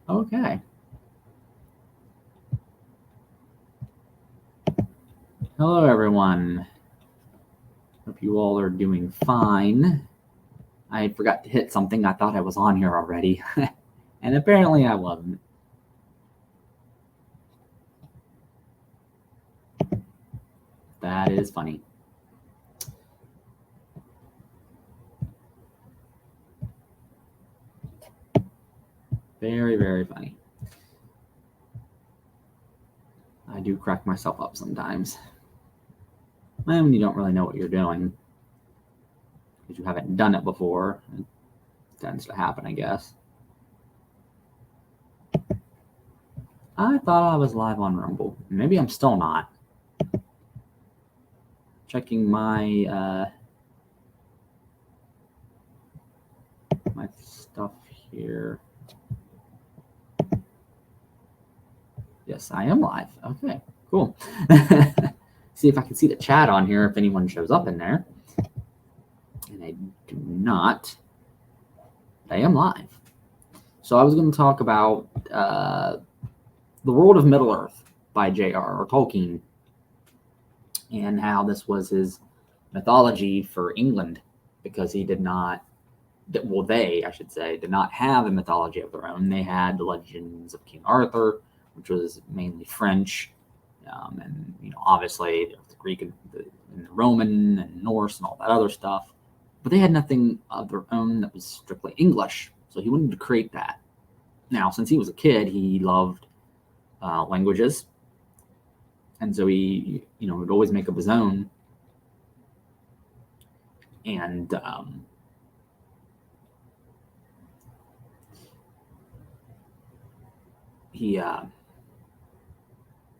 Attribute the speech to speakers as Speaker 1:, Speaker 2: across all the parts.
Speaker 1: Okay. Hello, everyone. Hope you all are doing fine. I forgot to hit something. I thought I was on here already, and apparently I wasn't. That is funny. Very, very funny. I do crack myself up sometimes. When you don't really know what you're doing, because you haven't done it before, it tends to happen, I guess. I thought I was live on Rumble. Maybe I'm still not. Checking my my stuff here. Yes, I am live. Okay, cool. See if I can see the chat on here if anyone shows up in there. And I do not. I am live. So I was going to talk about The World of Middle-earth by J.R.R. Tolkien and how this was his mythology for England, because he did not, well, they, I should say, did not have a mythology of their own. They had the legends of King Arthur, which was mainly French, and obviously the Greek and the Roman and Norse and all that other stuff. But they had nothing of their own that was strictly English, so he wanted to create that. Now, since he was a kid, he loved languages, and so he, would always make up his own. And he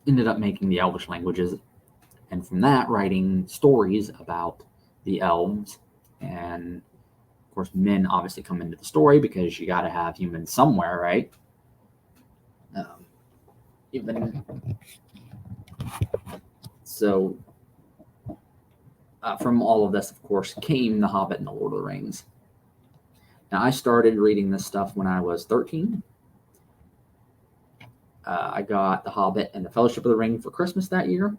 Speaker 1: ended up making the Elvish languages, and from that, writing stories about the elves. And of course, men obviously come into the story because you got to have humans somewhere, right? So from all of this, of course, came The Hobbit and The Lord of the Rings. Now, I started reading this stuff when I was 13. I got The Hobbit and The Fellowship of the Ring for Christmas that year.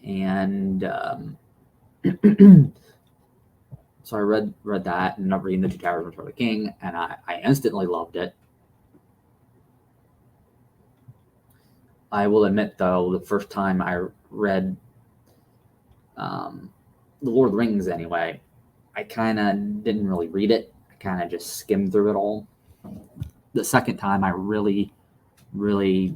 Speaker 1: And so I read that, and ended up reading The Two Towers and Return of the King, and I instantly loved it. I will admit, though, the first time I read The Lord of the Rings anyway, I kind of didn't really read it. I kind of just skimmed through it all. The second time, I really, really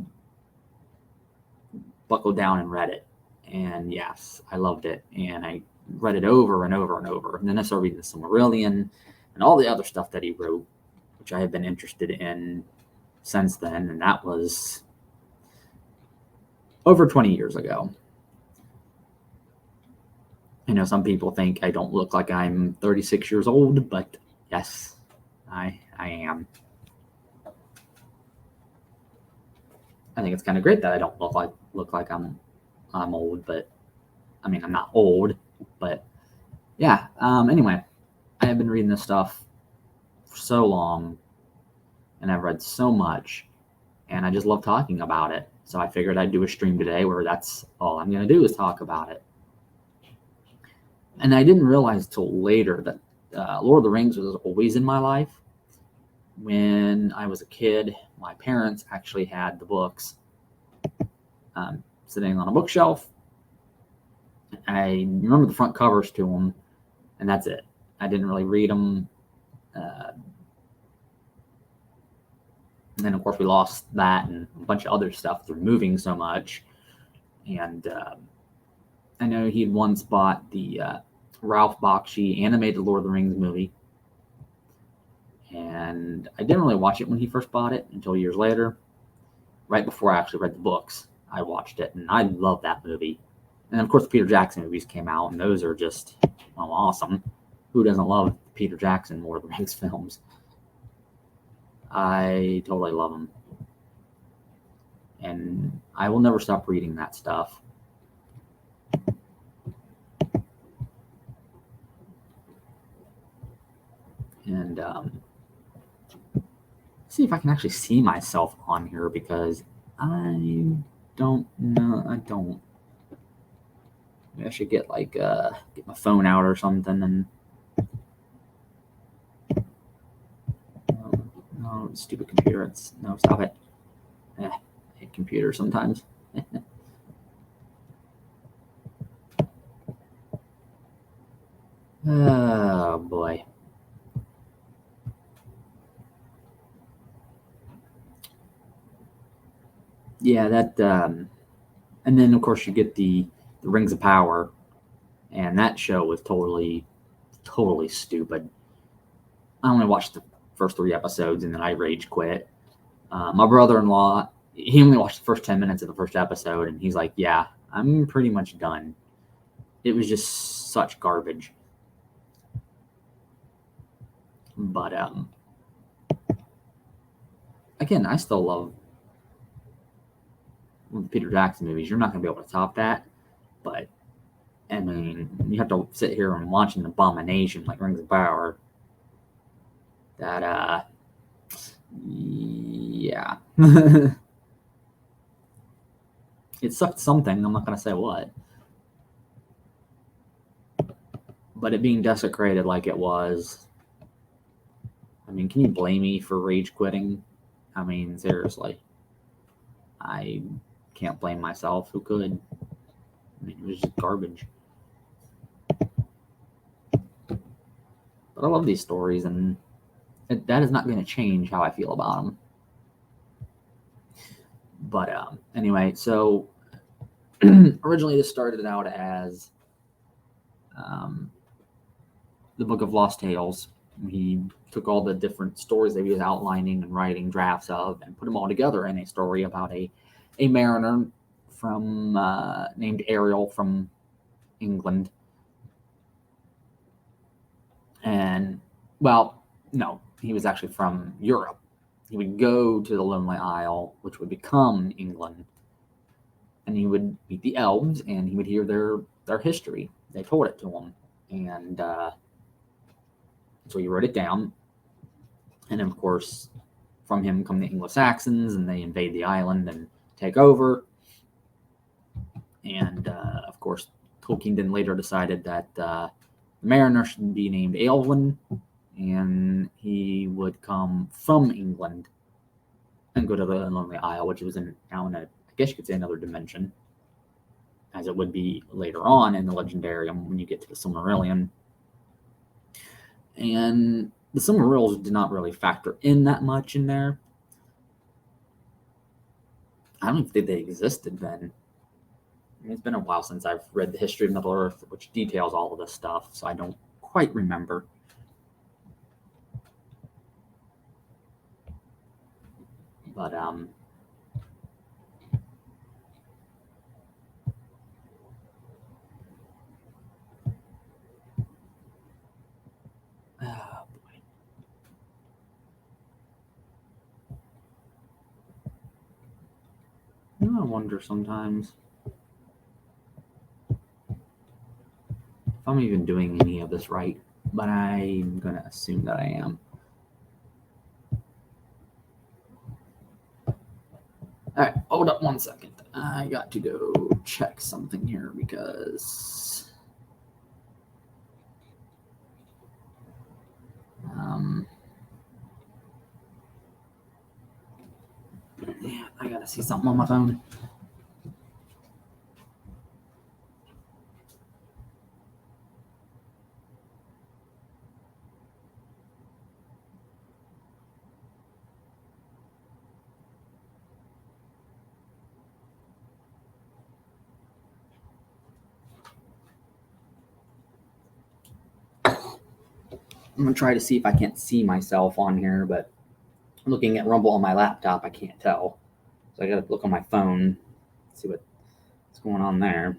Speaker 1: buckled down and read it. And yes, I loved it. And I read it over and over and over. And then I started reading the Silmarillion and all the other stuff that he wrote, which I have been interested in since then. And that was over 20 years ago. I know some people think I don't look like I'm 36 years old, but yes, I am. I think it's kind of great that I don't look like I'm old, but I mean, I'm not old, but yeah. Anyway, I have been reading this stuff for so long, and I've read so much, and I just love talking about it. So I figured I'd do a stream today where that's all I'm going to do is talk about it. And I didn't realize till later that Lord of the Rings was always in my life. When I was a kid, my parents actually had the books sitting on a bookshelf. I remember the front covers to them, and that's it. I didn't really read them. And then, of course, we lost that and a bunch of other stuff through moving so much. And I know he'd once bought the Ralph Bakshi animated Lord of the Rings movie. And I didn't really watch it when he first bought it until years later. Right before I actually read the books, I watched it, and I love that movie. And of course, the Peter Jackson movies came out, and those are just awesome. Who doesn't love Peter Jackson Lord of the Rings films? I totally love them. And I will never stop reading that stuff. And see if I can actually see myself on here because I don't know. I don't. Maybe I should get like get my phone out or something and. No, stupid computer. No, stop it. I hate computers sometimes. Oh boy. Yeah, that and then of course you get the Rings of Power, and that show was totally stupid. I only watched the first 3 episodes and then I rage quit. My brother-in-law, he only watched the first 10 minutes of the first episode and he's like, yeah, I'm pretty much done. It was just such garbage. But again, I still love the Peter Jackson movies. You're not going to be able to top that. But, I mean, you have to sit here and watch an abomination like Rings of Power. That, yeah. It sucked something. I'm not going to say what. But it being desecrated like it was, I mean, can you blame me for rage quitting? I mean, seriously. I can't blame myself. Who could? I mean, it was just garbage. But I love these stories, and that is not going to change how I feel about them. But anyway, so originally this started out as the Book of Lost Tales. He took all the different stories that he was outlining and writing drafts of and put them all together in a story about a mariner from named Ariel from England. And, well, no, he was actually from Europe. He would go to the Lonely Isle, which would become England, and he would meet the elves, and he would hear their history. They told it to him, and so he wrote it down. And of course, from him come the Anglo-Saxons, and they invade the island and take over. And of course, Tolkien then later decided that the mariner should be named Eowyn, and he would come from England and go to the Lonely Isle, which was now in I guess you could say another dimension, as it would be later on in the Legendarium when you get to the Silmarillion. And the Silmarils did not really factor in that much in there. I don't even think they existed then. I mean, it's been a while since I've read the history of Middle Earth, which details all of this stuff, so I don't quite remember. But oh boy. You know, I wonder sometimes if I'm even doing any of this right, but I'm gonna assume that I am. All right, hold up 1 second. I got to go check something here because yeah, I gotta see something on my phone. I'm gonna try to see if I can't see myself on here, but looking at Rumble on my laptop, I can't tell. So I gotta look on my phone, see what's going on there,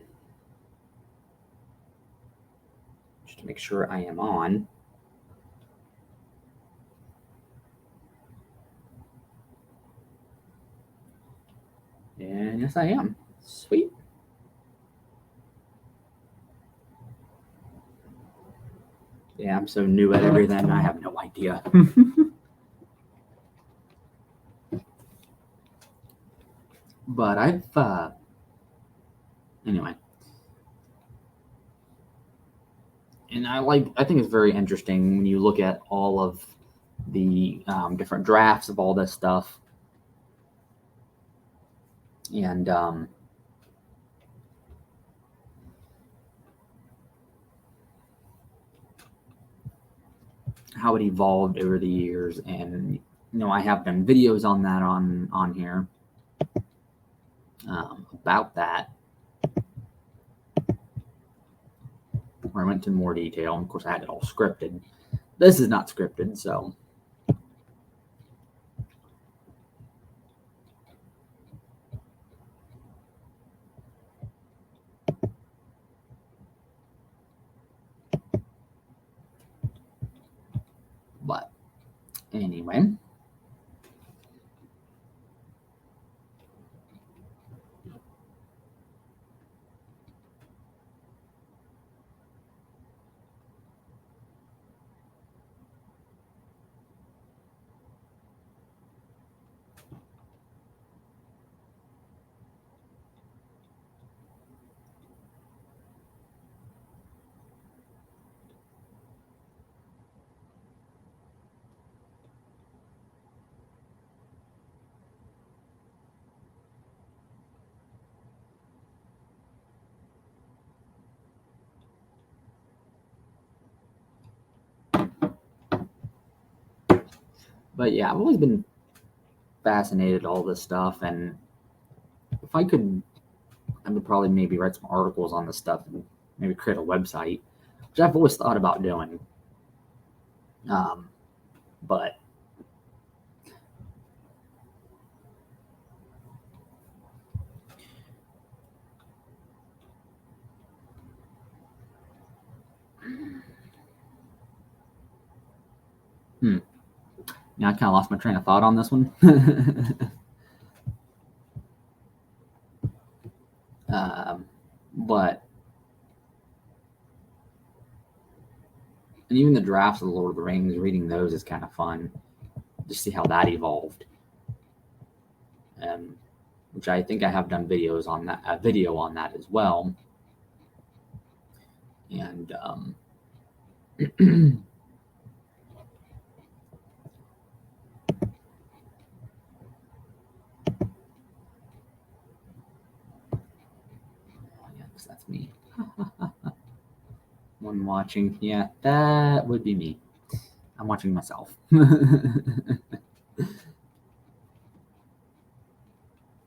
Speaker 1: just to make sure I am on. And yes, I am. Sweet. Yeah, I'm so new at everything, I have no idea. But anyway. And I think it's very interesting when you look at all of the different drafts of all this stuff. And how it evolved over the years. And I have done videos on that on here about that, where I went into more detail. And of course, I had it all scripted. This is not scripted, so. But anyway. But yeah, I've always been fascinated all this stuff, and if I could, I would probably maybe write some articles on this stuff and maybe create a website, which I've always thought about doing. But now I kind of lost my train of thought on this one. But and even the drafts of the Lord of the Rings, reading those is kind of fun to see how that evolved. Which I think I have done videos on that, a video on that as well. And yes, that's me. One watching, yeah, that would be me. I'm watching myself.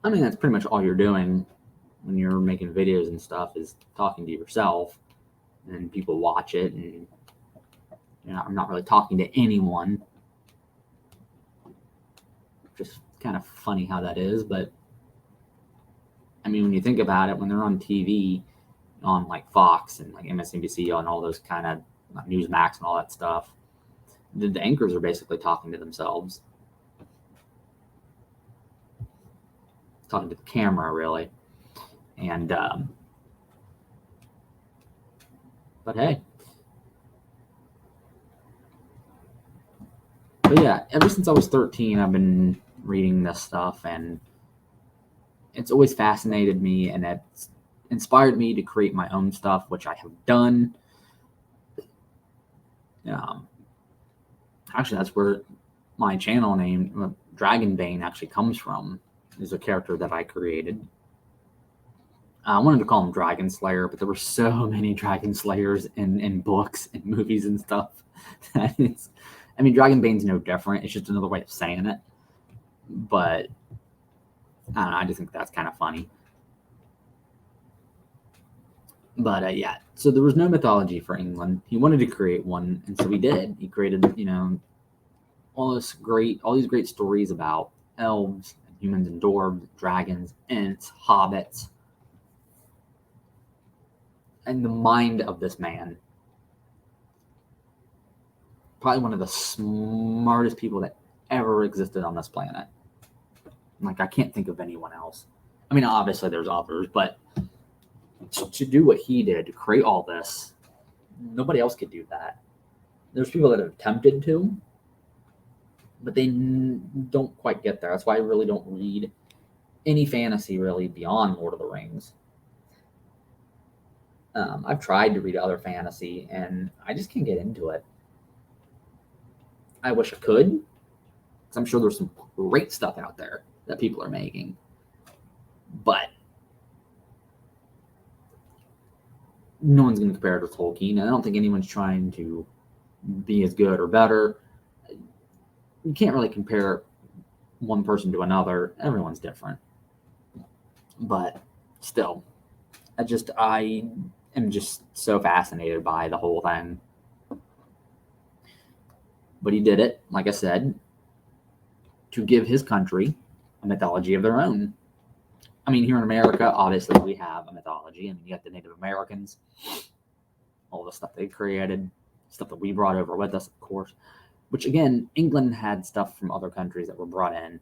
Speaker 1: I mean, that's pretty much all you're doing when you're making videos and stuff, is talking to yourself, and people watch it, and I'm not really talking to anyone. Just kind of funny how that is, but I mean, when you think about it, when they're on TV, on like Fox and like MSNBC, on all those kind of Newsmax and all that stuff, the anchors are basically talking to themselves, talking to the camera, really. And but hey, but yeah, ever since I was 13, I've been reading this stuff, and it's always fascinated me, and it's inspired me to create my own stuff, which I have done. Actually, that's where my channel name Dragonbane actually comes from. Is a character that I created. I wanted to call him Dragon Slayer, but there were so many Dragon Slayers in books and movies and stuff. That is, I mean, Dragonbane's no different. It's just another way of saying it. But I don't know. I just think that's kind of funny. But yeah, so there was no mythology for England. He wanted to create one, and so he did. He created, all these great stories about elves, humans and dwarves, dragons, ents, hobbits. And the mind of this man, probably one of the smartest people that ever existed on this planet. Like, I can't think of anyone else. I mean, obviously there's others, but to do what he did, to create all this, nobody else could do that. There's people that have attempted to, but they don't quite get there. That's why I really don't read any fantasy really beyond Lord of the Rings. I've tried to read other fantasy, and I just can't get into it. I wish I could, because I'm sure there's some great stuff out there that people are making. But no one's going to compare it to Tolkien. And I don't think anyone's trying to be as good or better. You can't really compare one person to another. Everyone's different. But still, I am just so fascinated by the whole thing. But he did it, like I said, to give his country a mythology of their own. I mean, here in America, obviously, we have a mythology. I mean, you got the Native Americans, all the stuff they created, stuff that we brought over with us, of course. Which, again, England had stuff from other countries that were brought in.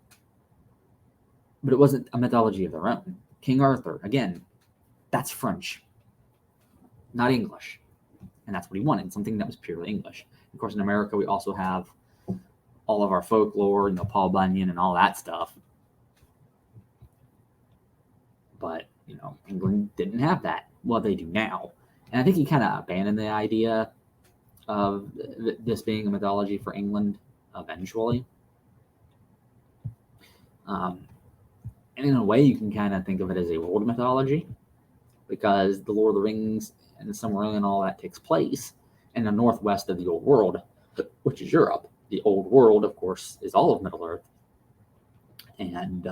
Speaker 1: But it wasn't a mythology of their own. King Arthur, again, that's French, not English. And that's what he wanted, something that was purely English. Of course, in America, we also have all of our folklore, Paul Bunyan and all that stuff. But, England didn't have that. Well, they do now. And I think he kind of abandoned the idea of this being a mythology for England eventually. And in a way, you can kind of think of it as a world mythology, because the Lord of the Rings and the Silmarillion and all that takes place in the northwest of the Old World, which is Europe. The Old World, of course, is all of Middle-earth. And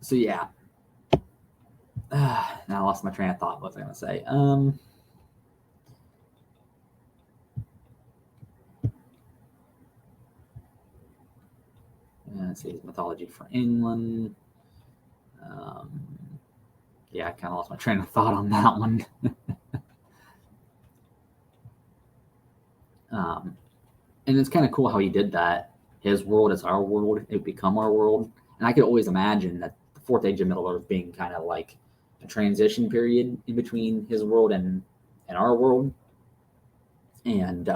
Speaker 1: so, yeah. Now I lost my train of thought. What was I going to say? Let's see, mythology for England. Yeah, I kind of lost my train of thought on that one. And it's kind of cool how he did that. His world is our world. It would become our world. And I could always imagine that the Fourth Age of Middle-earth being kind of like a transition period in between his world and our world. And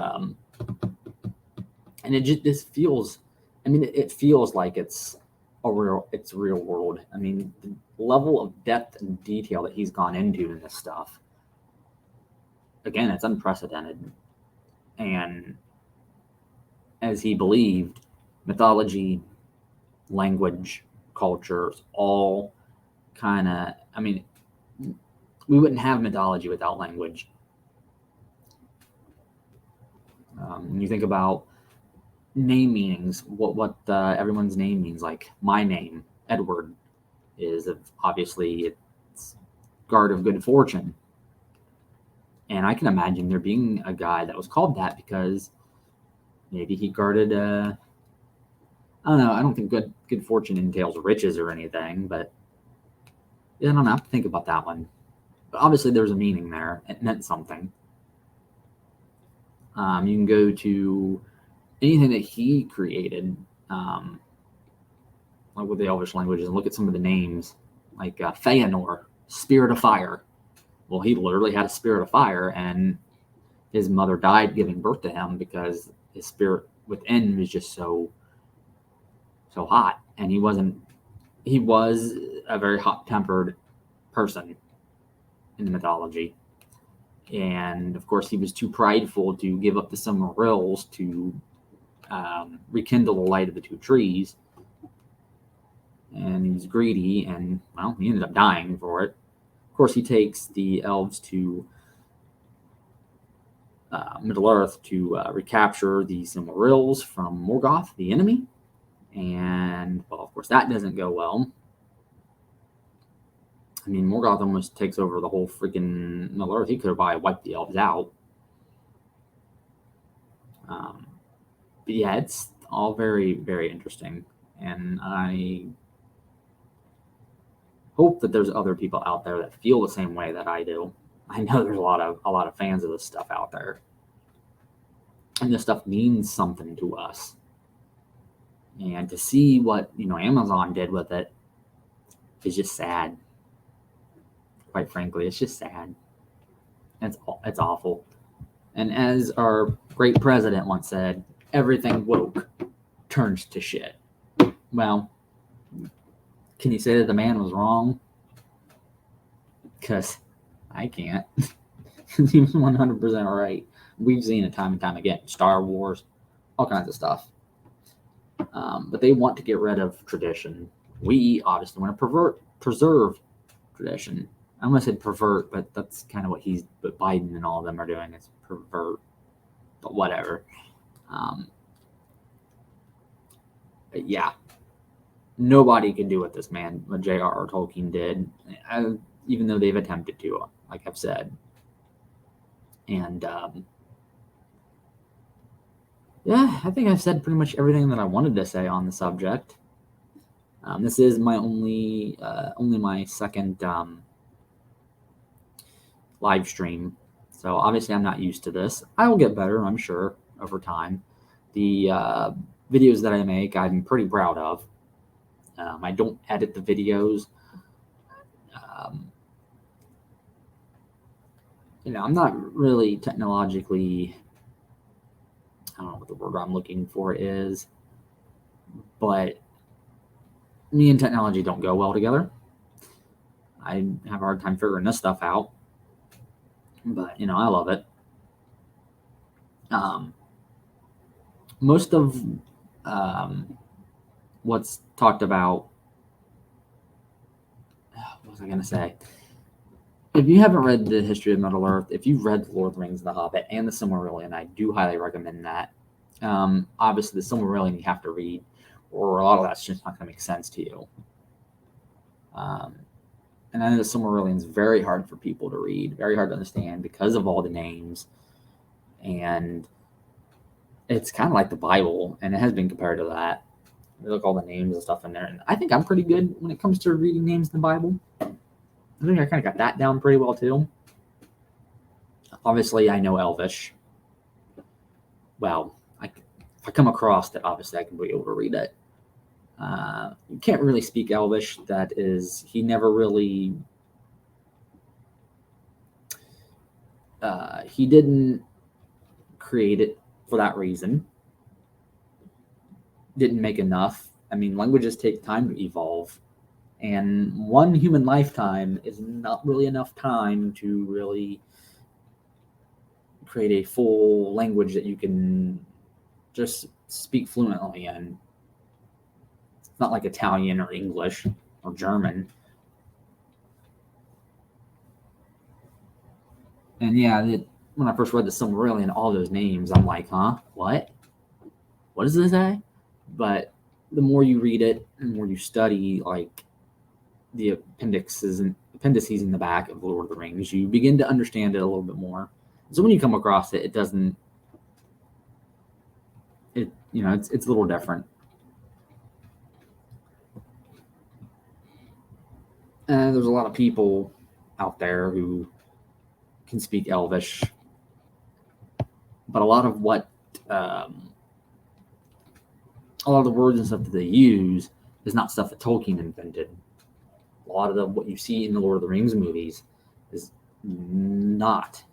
Speaker 1: this feels, it feels like it's real world. I mean, the level of depth and detail that he's gone into in this stuff, again, it's unprecedented. And as he believed, mythology, language, cultures, all kind of, we wouldn't have mythology without language. When you think about name meanings, what everyone's name means, like my name, Edward, is obviously it's guard of good fortune. And I can imagine there being a guy that was called that because maybe he guarded I don't know, I don't think good fortune entails riches or anything, but I don't have to think about that one. But obviously there's a meaning there. It meant something. You can go to anything that he created, like with the Elvish languages, and look at some of the names, like Feanor, Spirit of Fire. Well, he literally had a spirit of fire, and his mother died giving birth to him because his spirit within was just so hot, and he was a very hot-tempered person in the mythology. And of course, he was too prideful to give up the Silmarils to rekindle the light of the two trees. And he was greedy, and well, he ended up dying for it. Of course, he takes the elves to Middle-earth to recapture the Silmarils from Morgoth, the enemy. And, well, of course, that doesn't go well. Morgoth almost takes over the whole freaking Middle-earth. He could have probably wiped the elves out. But yeah, it's all very, very interesting. And I hope that there's other people out there that feel the same way that I do. I know there's a lot of fans of this stuff out there. And this stuff means something to us. And to see what, Amazon did with it is just sad. Quite frankly, it's just sad. It's awful. And as our great president once said, everything woke. turns to shit. Well, can you say that the man was wrong? Because I can't. He was 100% right. We've seen it time and time again. Star Wars, all kinds of stuff. But they want to get rid of tradition. We obviously want to preserve tradition. I'm going to say pervert, but that's kind of what Biden and all of them are doing is pervert. But whatever. But yeah. Nobody can do what this man, what J.R.R. Tolkien did, even though they've attempted to, like I've said. And yeah, I think I've said pretty much everything that I wanted to say on the subject. This is my only my second live stream, so obviously I'm not used to this. I will get better, I'm sure, over time. The videos that I make, I'm pretty proud of. I don't edit the videos. I'm not really technologically, I don't know what the word I'm looking for is, but me and technology don't go well together. I have a hard time figuring this stuff out, but I love it. Most of what's talked about, what was I going to say? If you haven't read the history of Middle Earth, if you've read The Lord of the Rings, The Hobbit, and The Silmarillion, I do highly recommend that. Obviously, The Silmarillion you have to read, or a lot of that's just not going to make sense to you. And I know The Silmarillion is very hard for people to read, very hard to understand because of all the names. And it's kind of like the Bible, and it has been compared to that. You look at all the names and stuff in there, and I think I'm pretty good when it comes to reading names in the Bible. I think I kind of got that down pretty well, too. Obviously, I know Elvish. Well, if I come across it, obviously I can be able to read it. You can't really speak Elvish. He never really... he didn't create it for that reason. Didn't make enough. I mean, languages take time to evolve. And one human lifetime is not really enough time to really create a full language that you can just speak fluently in. It's not like Italian or English or German. And yeah, when I first read the Silmarillion, all those names, I'm like, huh? What? What does this say? But the more you read it, and the more you study, like, the appendices in the back of Lord of the Rings, you begin to understand it a little bit more. So when you come across it, it's a little different. And there's a lot of people out there who can speak Elvish, but a lot of the words and stuff that they use is not stuff that Tolkien invented. A lot of what you see in the Lord of the Rings movies is not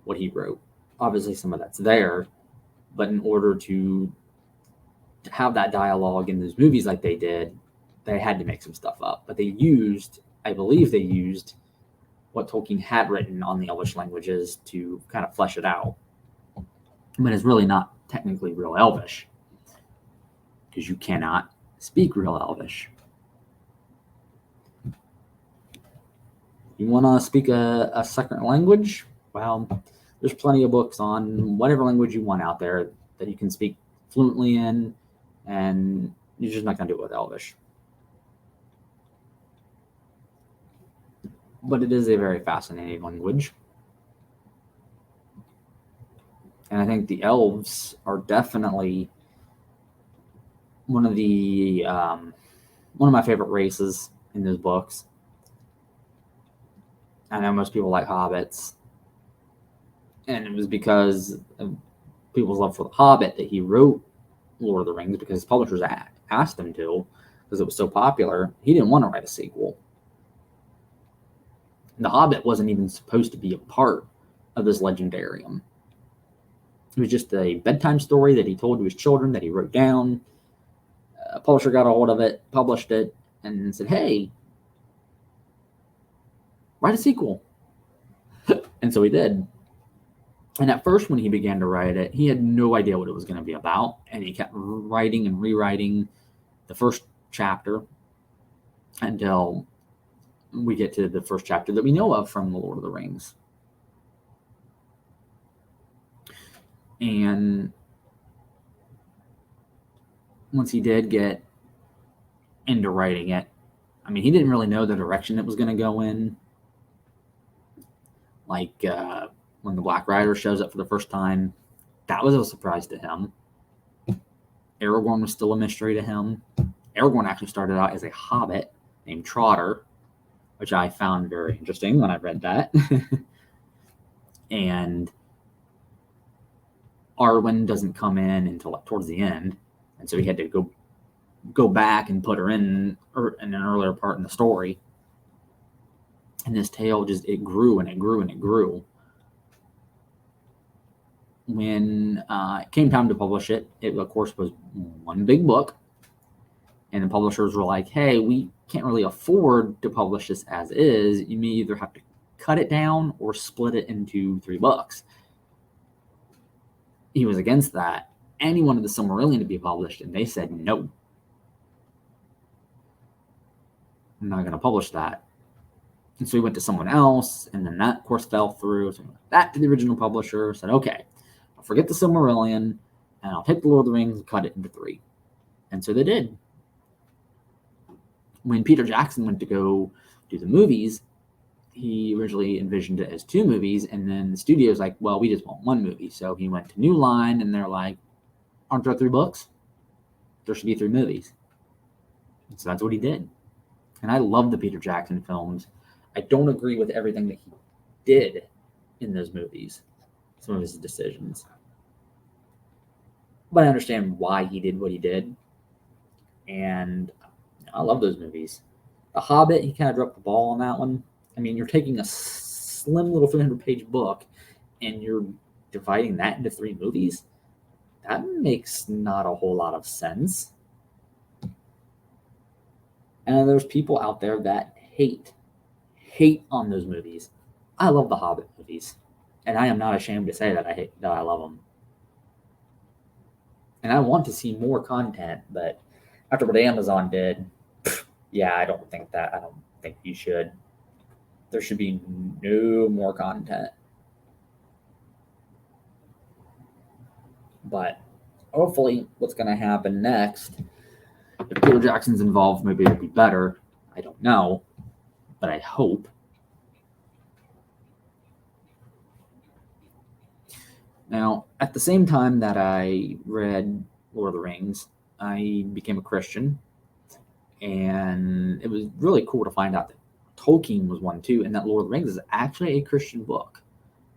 Speaker 1: what he wrote. Obviously, some of that's there, but in order to have that dialogue in those movies like they did, they had to make some stuff up. But I believe they used what Tolkien had written on the Elvish languages to kind of flesh it out. But it's really not technically real Elvish, because you cannot speak real Elvish. You want to speak a second language? Well, there's plenty of books on whatever language you want out there that you can speak fluently in, and you're just not going to do it with Elvish. But it is a very fascinating language. And I think the elves are definitely one of my favorite races in those books. I know most people like hobbits, and it was because of people's love for the Hobbit that he wrote Lord of the Rings, because his publishers asked him to, because it was so popular. He didn't want to write a sequel. The Hobbit wasn't even supposed to be a part of this Legendarium. It was just a bedtime story that he told to his children that he wrote down. A publisher got a hold of it, published it, and said, hey, write a sequel. And so he did. And at first, when he began to write it, he had no idea what it was going to be about. And he kept writing and rewriting the first chapter until we get to the first chapter that we know of from The Lord of the Rings. And once he did get into writing it, I mean, he didn't really know the direction it was going to go in. Like when the Black Rider shows up for the first time, that was a surprise to him. Aragorn was still a mystery to him. Aragorn actually started out as a hobbit named Trotter, which I found very interesting when I read that. And Arwen doesn't come in until like towards the end, and so he had to go back and put her in an earlier part in the story. And this tale it grew and it grew and it grew. When it came time to publish it, it of course was one big book, and the publishers were like, hey, we can't really afford to publish this as is. You may either have to cut it down or split it into 3 books. He was against that, and he wanted the Silmarillion to be published, and they said, no, I'm not going to publish that. And so he went to someone else, and then that, of course, fell through. So he went back to the original publisher, said, okay, I'll forget the Silmarillion, and I'll take the Lord of the Rings and cut it into 3. And so they did. When Peter Jackson went to go do the movies, he originally envisioned it as 2 movies, and then the studio's like, well, we just want 1 movie. So he went to New Line, and they're like, aren't there 3 books? There should be 3 movies. And so that's what he did. And I love the Peter Jackson films. I don't agree with everything that he did in those movies, some of his decisions. But I understand why he did what he did. And I love those movies. The Hobbit, he kind of dropped the ball on that one. I mean, you're taking a slim little 300-page book and you're dividing that into 3 movies. That makes not a whole lot of sense. And there's people out there that hate on those movies. I love the Hobbit movies, and I am not ashamed to say that I love them. And I want to see more content, but after what Amazon did, yeah, I don't think you should. There should be no more content. But hopefully what's going to happen next, if Peter Jackson's involved, maybe it'll be better. I don't know, but I hope. Now, at the same time that I read Lord of the Rings, I became a Christian, and it was really cool to find out that Tolkien was one too, and that Lord of the Rings is actually a Christian book.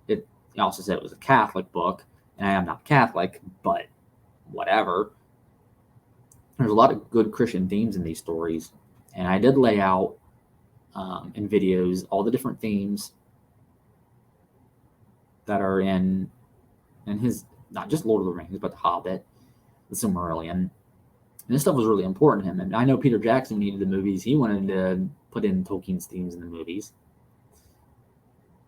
Speaker 1: It also said it was a Catholic book, and I am not Catholic, but whatever. There's a lot of good Christian themes in these stories, and I did lay out in videos all the different themes that are in his, not just Lord of the Rings, but The Hobbit, The Silmarillion. And this stuff was really important to him. And I know Peter Jackson, when he did the movies, he wanted to put in Tolkien's themes in the movies.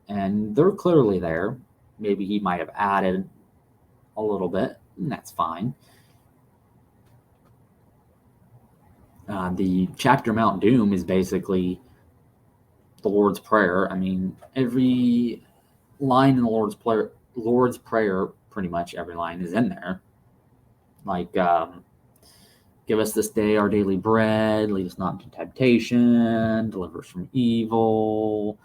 Speaker 1: And they're clearly there. Maybe he might have added a little bit, and that's fine. The chapter Mount Doom is basically the Lord's Prayer. I mean, every line in the Lord's Prayer, pretty much every line is in there. Like, give us this day our daily bread, lead us not into temptation, deliver us from evil.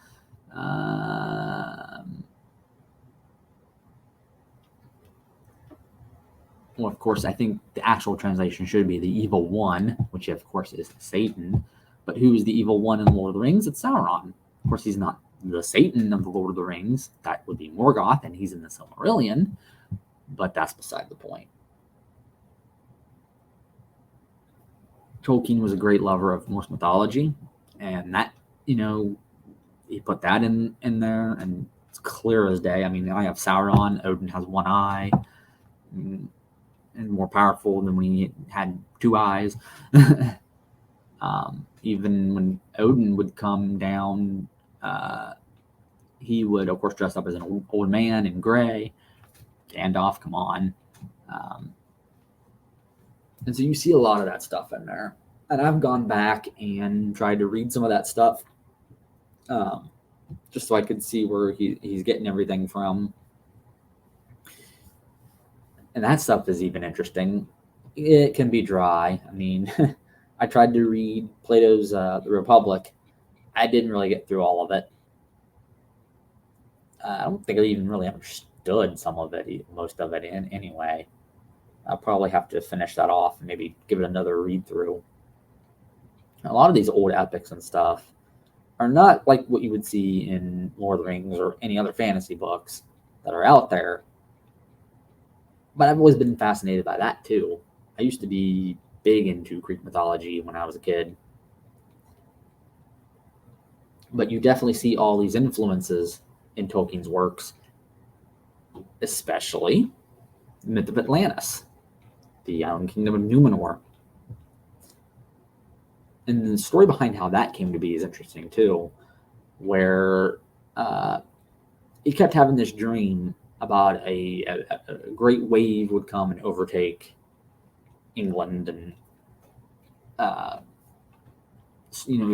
Speaker 1: Well, of course, I think the actual translation should be the evil one, which of course is Satan. But who is the evil one in the Lord of the Rings? It's Sauron. Of course, he's not the Satan of the Lord of the Rings. That would be Morgoth, and he's in the Silmarillion. But that's beside the point. Tolkien was a great lover of Norse mythology, and that, he put that in there, and it's clear as day. I mean, I have Sauron. Odin has one eye. and more powerful than when he had 2 eyes. Even when Odin would come down, he would, of course, dress up as an old man in gray. Gandalf, come on. And so you see a lot of that stuff in there. And I've gone back and tried to read some of that stuff, just so I could see where he's getting everything from. And that stuff is even interesting. It can be dry. I mean, I tried to read Plato's The Republic. I didn't really get through all of it. I don't think I even really understood some of it, most of it anyway. I'll probably have to finish that off and maybe give it another read through. A lot of these old epics and stuff are not like what you would see in Lord of the Rings or any other fantasy books that are out there. But I've always been fascinated by that too. I used to be big into Greek mythology when I was a kid. But you definitely see all these influences in Tolkien's works, especially the myth of Atlantis, the Island Kingdom of Numenor. And the story behind how that came to be is interesting too, where he kept having this dream about a great wave would come and overtake England and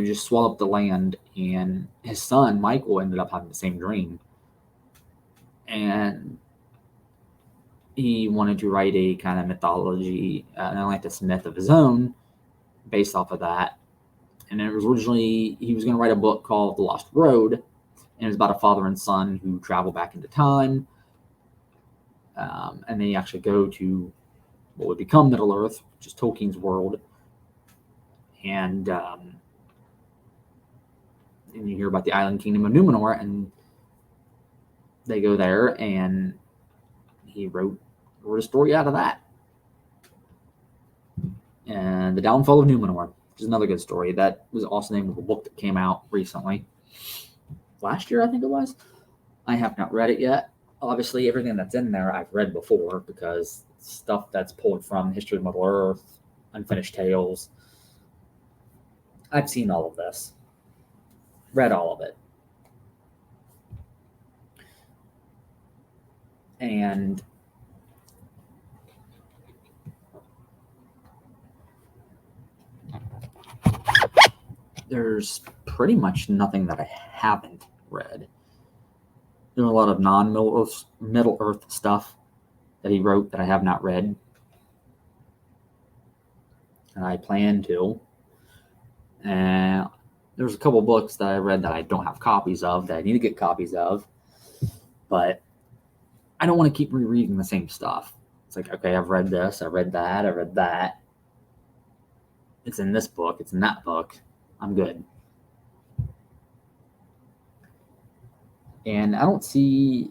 Speaker 1: just swallow up the land. And his son Michael ended up having the same dream, and he wanted to write a kind of mythology, an Atlantis myth of his own based off of that. And it was originally, he was going to write a book called The Lost Road, and it was about a father and son who travel back into time. And they actually go to what would become Middle-earth, which is Tolkien's world. And you hear about the Island Kingdom of Numenor, and they go there, and he wrote a story out of that. And The Downfall of Numenor, which is another good story. That was also the name of a book that came out recently. Last year, I think it was. I have not read it yet. Obviously, everything that's in there I've read before, because stuff that's pulled from History of Middle-earth, Unfinished Tales. I've seen all of this. Read all of it. And there's pretty much nothing that I haven't read. There's a lot of non-Middle-earth stuff that he wrote that I have not read. And I plan to. And there's a couple books that I read that I don't have copies of, that I need to get copies of. But I don't want to keep rereading the same stuff. It's like, okay, I've read this, I read that, I read that. It's in this book, it's in that book. I'm good. And I don't see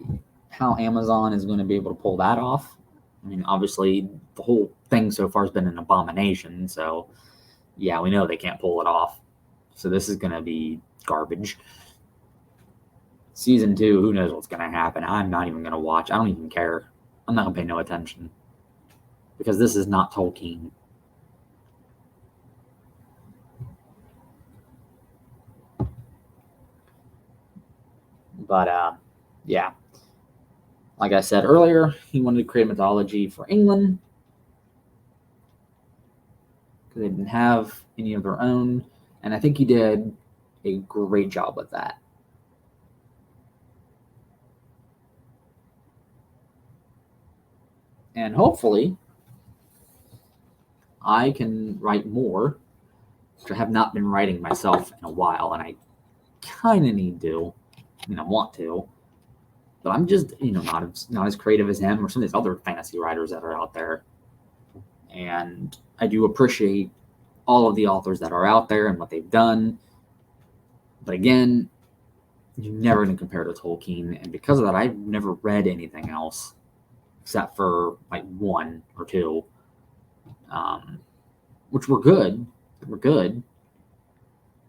Speaker 1: how Amazon is going to be able to pull that off. I mean, obviously, the whole thing so far has been an abomination. So, yeah, we know they can't pull it off. So this is going to be garbage. Season 2, who knows what's going to happen. I'm not even going to watch. I don't even care. I'm not going to pay no attention. Because this is not Tolkien. But, yeah. Like I said earlier, he wanted to create a mythology for England. Because they didn't have any of their own. And I think he did a great job with that. And hopefully, I can write more, which I have not been writing myself in a while, and I kind of need to, want to. But I'm just, not as creative as him or some of these other fantasy writers that are out there. And I do appreciate all of the authors that are out there and what they've done. But again, you're never going to compare to Tolkien. And because of that, I've never read anything else except for like 1 or 2, which were good. Were good.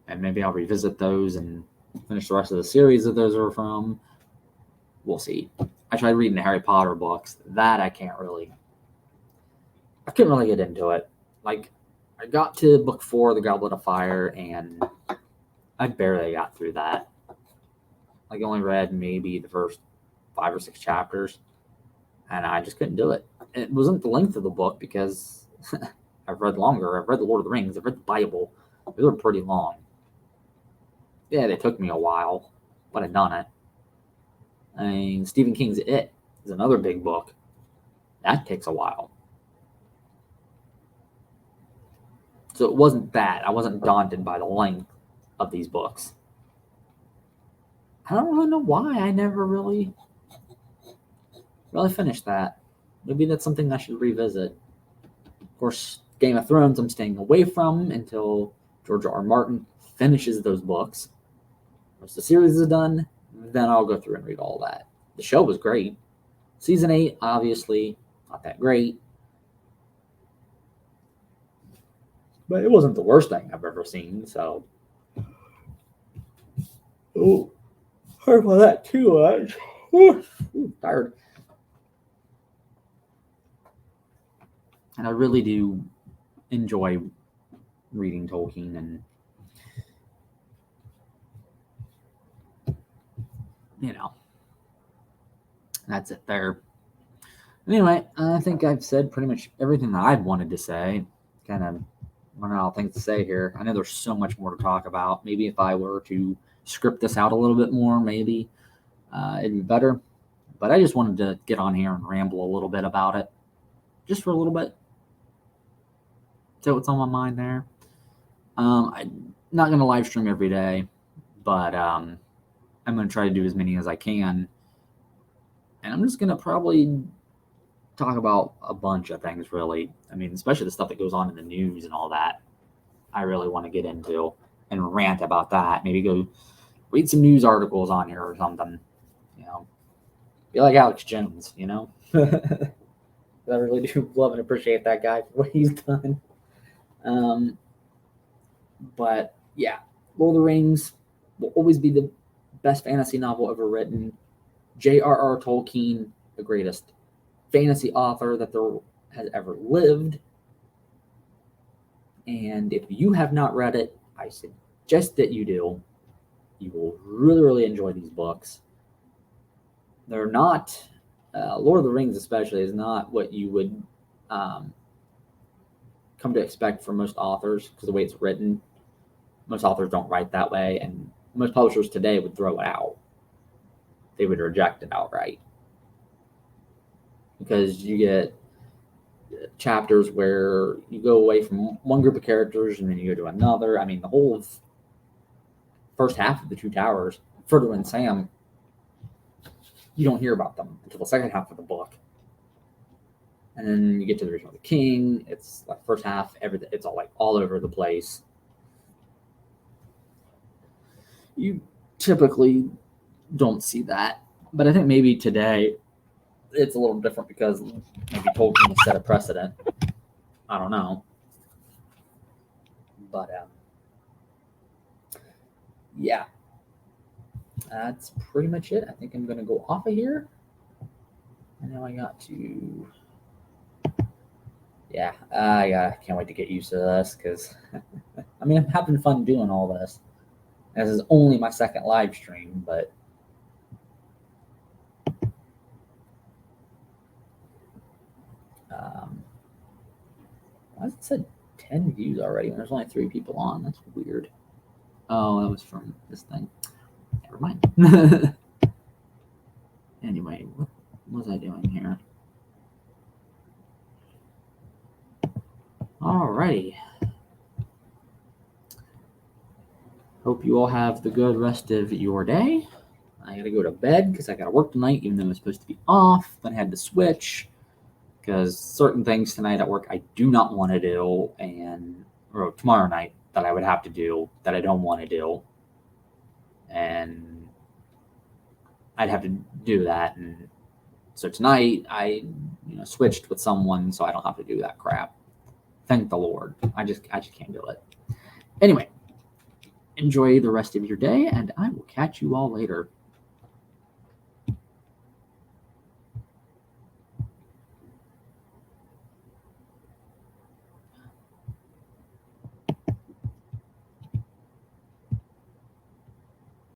Speaker 1: And maybe I'll revisit those and finish the rest of the series that those are from. We'll see. I tried reading the Harry Potter books. That I can't really I couldn't really get into it. Like, I got to book 4, The Goblet of Fire, and I barely got through that. Like, I only read maybe the first 5 or 6 chapters, and I just couldn't do it. It wasn't the length of the book, because I've read longer. I've read The Lord of the Rings. I've read the Bible. They were pretty long. Yeah, they took me a while, but I'd done it. I mean, Stephen King's It is another big book. That takes a while. So it wasn't that. I wasn't daunted by the length of these books. I don't really know why I never really finished that. Maybe that's something I should revisit. Of course, Game of Thrones I'm staying away from until George R. Martin finishes those books. Once the series is done, then I'll go through and read all that. The show was great. Season 8, obviously, not that great. But it wasn't the worst thing I've ever seen, so. Oh, sorry about that too much. Tired. And I really do enjoy reading Tolkien, and that's it there. Anyway, I think I've said pretty much everything that I've wanted to say. Kind of running out of things to say here. I know there's so much more to talk about. Maybe if I were to script this out a little bit more, maybe it'd be better. But I just wanted to get on here and ramble a little bit about it. Just for a little bit. Say what's on my mind there. I'm not going to live stream every day, but I'm going to try to do as many as I can. And I'm just going to probably talk about a bunch of things, really. I mean, especially the stuff that goes on in the news and all that. I really want to get into and rant about that. Maybe go read some news articles on here or something. Be like Alex Jones, I really do love and appreciate that guy for what he's done. But yeah, Lord of the Rings will always be the best fantasy novel ever written. J.R.R. Tolkien, the greatest fantasy author that there has ever lived. And if you have not read it, I suggest that you do. You will really, really enjoy these books. They're not, Lord of the Rings especially, is not what you would come to expect from most authors, because the way it's written, most authors don't write that way, and most publishers today would throw it out. They would reject it outright. Because you get chapters where you go away from one group of characters and then you go to another. I mean, the whole first half of the Two Towers, Frodo and Sam, you don't hear about them until the second half of the book. And then you get to the Return of the King. It's like first half, everything. It's all over the place. You typically don't see that, but I think maybe today it's a little different because maybe Tolkien has set a precedent. I don't know, but yeah, that's pretty much it. I think I'm gonna go off of here. And now I got to. Yeah, I can't wait to get used to this, because I mean, I'm having fun doing all this. This is only my second live stream, but why does it say 10 views already when there's only 3 people on? That's weird. Oh, that was from this thing. Never mind. Anyway, what was I doing here? Alrighty. Hope you all have the good rest of your day. I gotta go to bed because I gotta work tonight, even though I'm supposed to be off. Then I had to switch because certain things tonight at work I do not want to do, or tomorrow night that I would have to do that I don't want to do, and I'd have to do that. And so tonight I switched with someone so I don't have to do that crap. Thank the Lord. I just can't do it. Anyway, enjoy the rest of your day, and I will catch you all later.